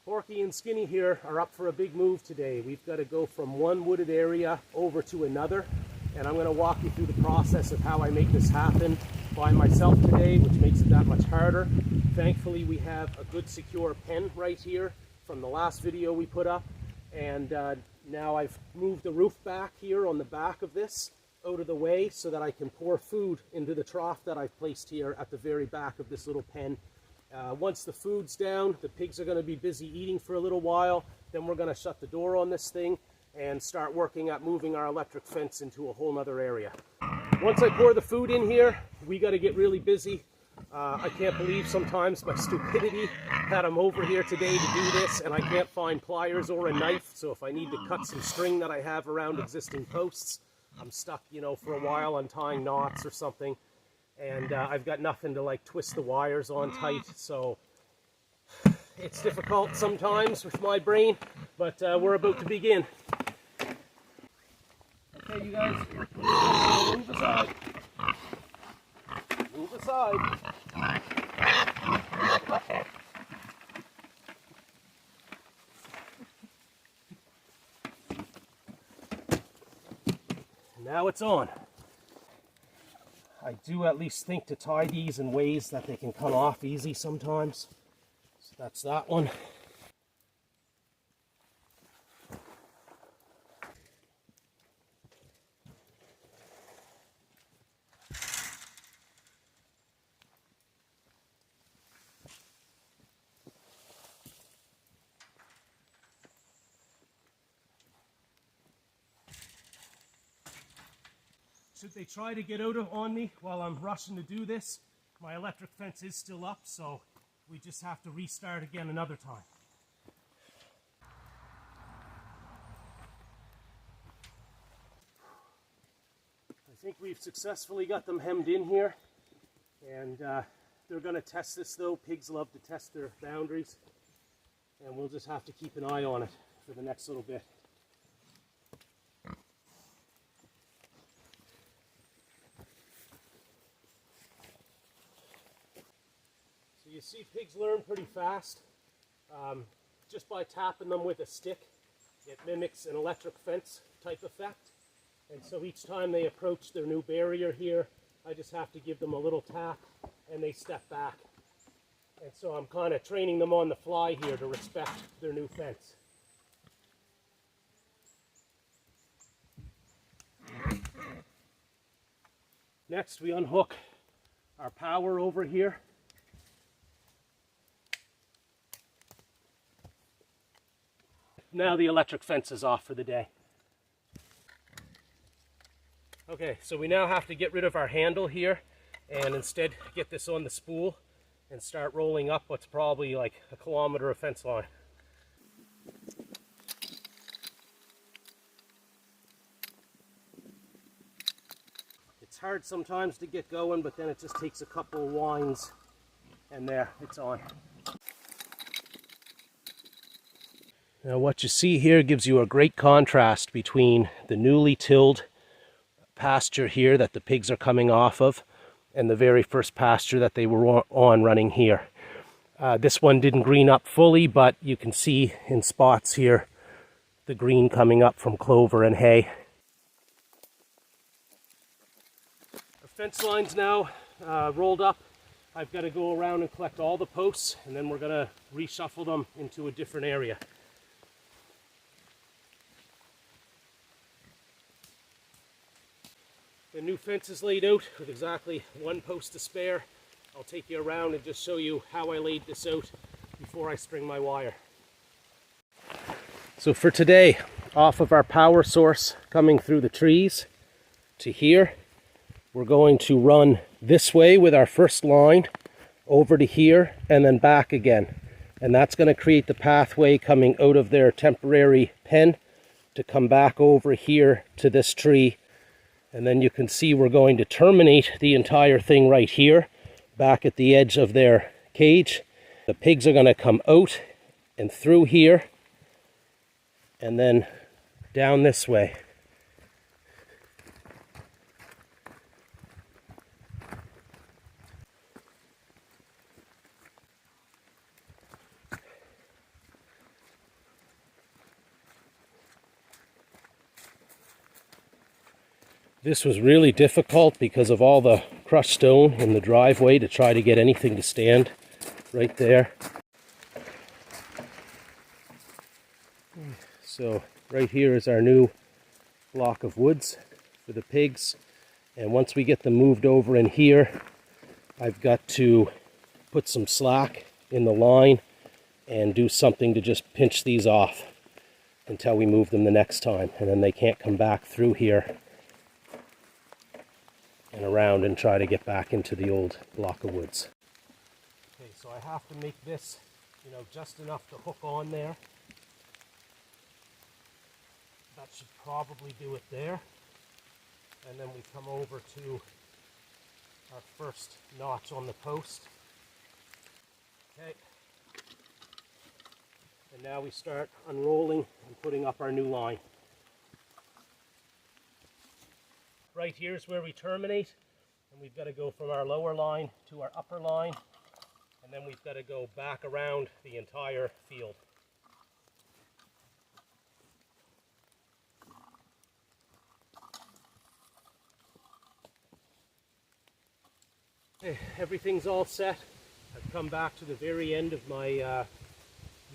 Porky and Skinny here are up for a big move today. We've got to go from one wooded area over to another, and I'm going to walk you through the process of how I make this happen by myself today, which makes it that much harder. Thankfully, we have a good secure pen right here from the last video we put up, and now I've moved the roof back here on the back of this out of the way so that I can pour food into the trough that I've placed here at the very back of this little pen. Once the food's down, the pigs are going to be busy eating for a little while. Then we're going to shut the door on this thing and start working at moving our electric fence into a whole nother area. Once I pour the food in here, we got to get really busy. I can't believe sometimes my stupidity that I'm over here today to do this and I can't find pliers or a knife. So if I need to cut some string that I have around existing posts, I'm stuck, you know, for a while untying knots or something. And I've got nothing to like twist the wires on tight, so it's difficult sometimes with my brain, but we're about to begin. Okay, you guys, move aside. Move aside. Now it's on. I do at least think to tie these in ways that they can come off easy sometimes. So that's that one. Should they try to get out on me while I'm rushing to do this, my electric fence is still up, so we just have to restart again another time. I think we've successfully got them hemmed in here, and they're going to test this though. Pigs love to test their boundaries, and we'll just have to keep an eye on it for the next little bit. You see, pigs learn pretty fast. Just by tapping them with a stick, it mimics an electric fence type effect. And so each time they approach their new barrier here, I just have to give them a little tap and they step back. And so I'm kind of training them on the fly here to respect their new fence. Next, we unhook our power over here. Now the electric fence is off for the day. Okay, so we now have to get rid of our handle here and instead get this on the spool and start rolling up what's probably like a kilometer of fence line. It's hard sometimes to get going, but then it just takes a couple of winds and there, it's on. Now what you see here gives you a great contrast between the newly tilled pasture here that the pigs are coming off of and the very first pasture that they were on running here. This one didn't green up fully, but you can see in spots here the green coming up from clover and hay. The fence line's now rolled up. I've got to go around and collect all the posts, and then we're going to reshuffle them into a different area. The new fence is laid out with exactly one post to spare. I'll take you around and just show you how I laid this out before I string my wire. So for today, off of our power source coming through the trees to here, we're going to run this way with our first line over to here and then back again. And that's going to create the pathway coming out of their temporary pen to come back over here to this tree. And then you can see we're going to terminate the entire thing right here, back at the edge of their cage. The pigs are going to come out and through here, and then down this way. This was really difficult because of all the crushed stone in the driveway to try to get anything to stand right there. So right here is our new block of woods for the pigs. And once we get them moved over in here, I've got to put some slack in the line and do something to just pinch these off until we move them the next time. And then they can't come back through here and around and try to get back into the old block of woods. Okay, so I have to make this, just enough to hook on there. That should probably do it there. And then we come over to our first notch on the post. Okay. And now we start unrolling and putting up our new line. Right here is where we terminate, and we've got to go from our lower line to our upper line, and then we've got to go back around the entire field. Okay, everything's all set. I've come back to the very end of my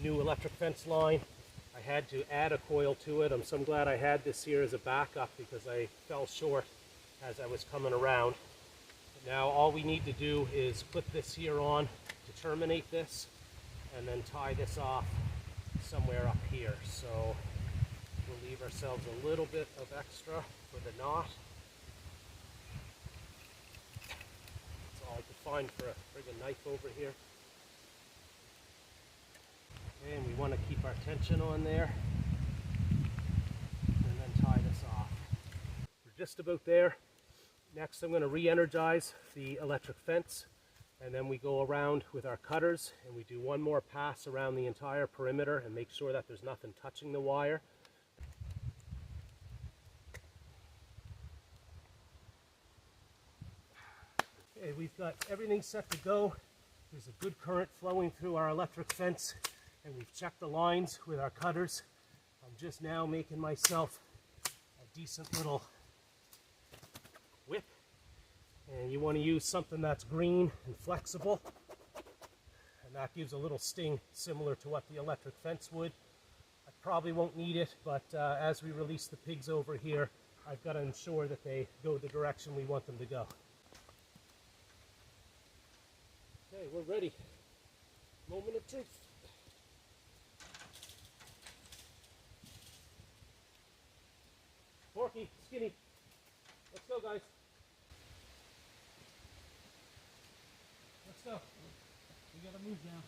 new electric fence line. I had to add a coil to it. I'm so glad I had this here as a backup because I fell short as I was coming around. Now all we need to do is put this here on to terminate this and then tie this off somewhere up here. So we'll leave ourselves a little bit of extra for the knot. That's all I could find for a friggin' knife over here. And we want to keep our tension on there and then tie this off. We're just about there. Next I'm going to re-energize the electric fence, and then we go around with our cutters and we do one more pass around the entire perimeter and make sure that there's nothing touching the wire. Okay, we've got everything set to go. There's a good current flowing through our electric fence, and we've checked the lines with our cutters. I'm just now making myself a decent little whip, and you want to use something that's green and flexible, and that gives a little sting similar to what the electric fence would. I probably won't need it, but as we release the pigs over here, I've got to ensure that they go the direction we want them to go. Okay, we're ready. Moment of truth. Porky, Skinny, let's go, guys. Let's go. We gotta move now.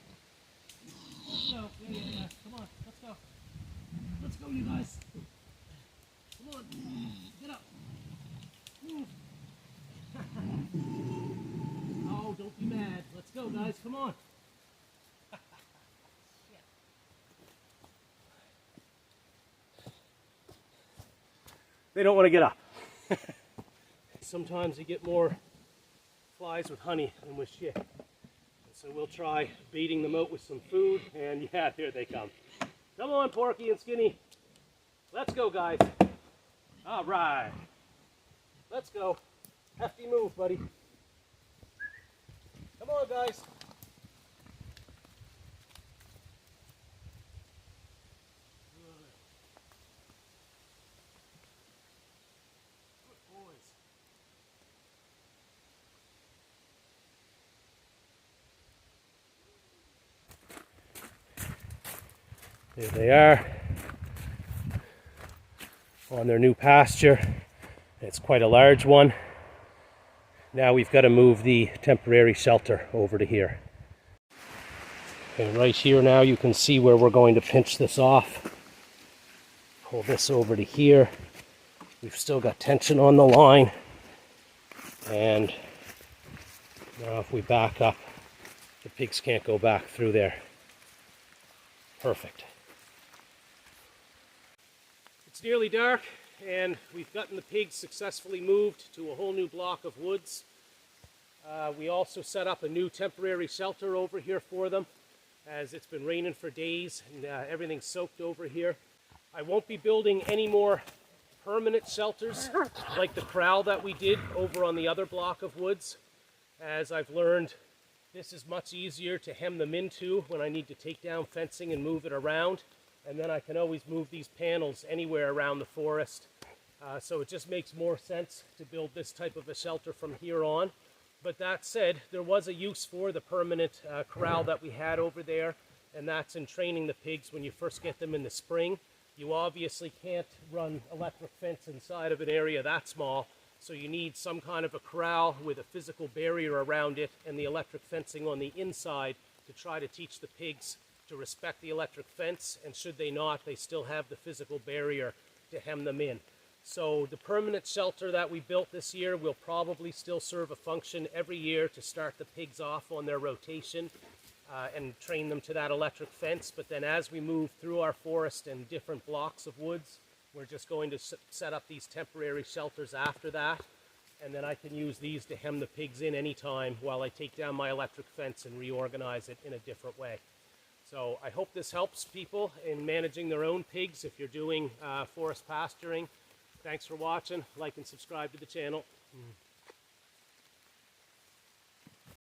Let's go. Yeah. Come on, let's go. Let's go, you guys. Come on, get up. Move. Oh, don't be mad. Let's go, guys. Come on. They don't want to get up. Sometimes you get more flies with honey than with shit. So we'll try baiting them out with some food, and yeah, here they come. Come on, Porky and Skinny. Let's go, guys. All right. Let's go. Hefty move, buddy. Come on, guys. There they are on their new pasture. It's quite a large one. Now we've got to move the temporary shelter over to here. And right here now you can see where we're going to pinch this off. Pull this over to here. We've still got tension on the line. And now if we back up, the pigs can't go back through there. Perfect. It's nearly dark, and we've gotten the pigs successfully moved to a whole new block of woods. We also set up a new temporary shelter over here for them, as it's been raining for days and everything's soaked over here. I won't be building any more permanent shelters, like the corral that we did over on the other block of woods, as I've learned, this is much easier to hem them into when I need to take down fencing and move it around. And then I can always move these panels anywhere around the forest. So it just makes more sense to build this type of a shelter from here on. But that said, there was a use for the permanent corral that we had over there, and that's in training the pigs when you first get them in the spring. You obviously can't run electric fence inside of an area that small, so you need some kind of a corral with a physical barrier around it and the electric fencing on the inside to try to teach the pigs to respect the electric fence, and should they not, they still have the physical barrier to hem them in. So the permanent shelter that we built this year will probably still serve a function every year to start the pigs off on their rotation and train them to that electric fence. But then as we move through our forest and different blocks of woods, we're just going to set up these temporary shelters after that, and then I can use these to hem the pigs in anytime while I take down my electric fence and reorganize it in a different way. So I hope this helps people in managing their own pigs if you're doing forest pasturing. Thanks for watching. Like and subscribe to the channel.